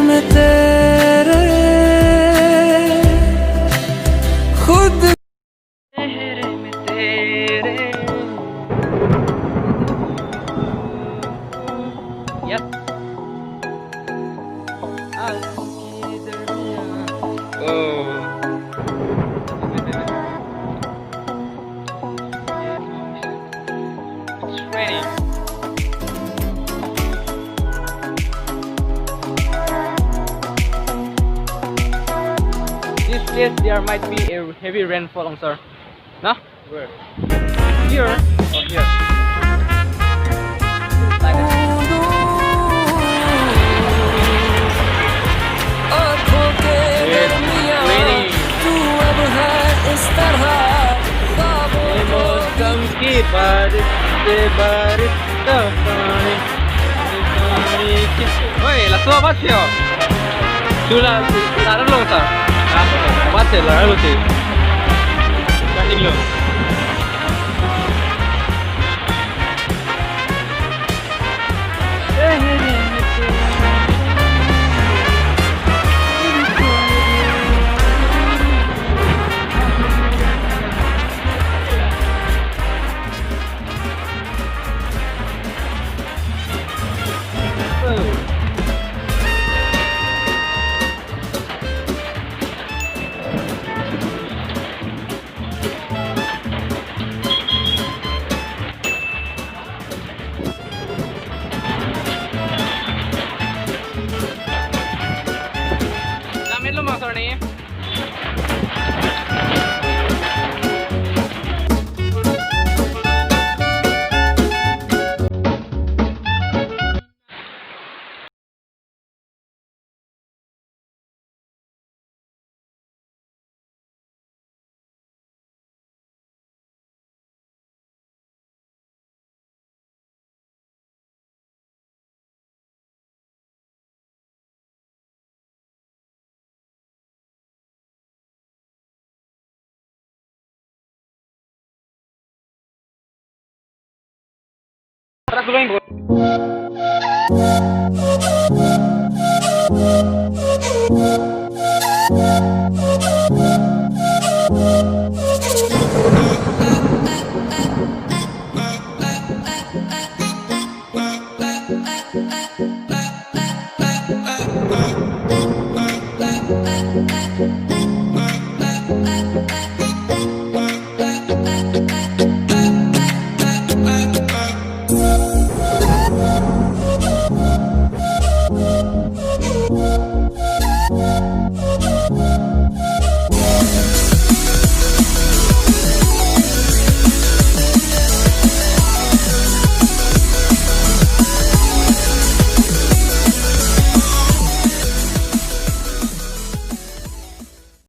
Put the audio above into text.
में तेरे खुद चेहरे में तेरे Yep. Oh. It's raining. This place there might be a heavy rainfall, sir. No? Where? Here. Oh, here. Like that. आँखों के दरमियाँ तू अब है इस तरह ख्वाबों को मौसम की बारिश से बारिश का पानी की Woi, langsung apa sih yo? Sudah, taruh dulu sir. Apa sih, taruh dulu sih. Kasih dulu. Lamin lu motor nih. Terus dulu yang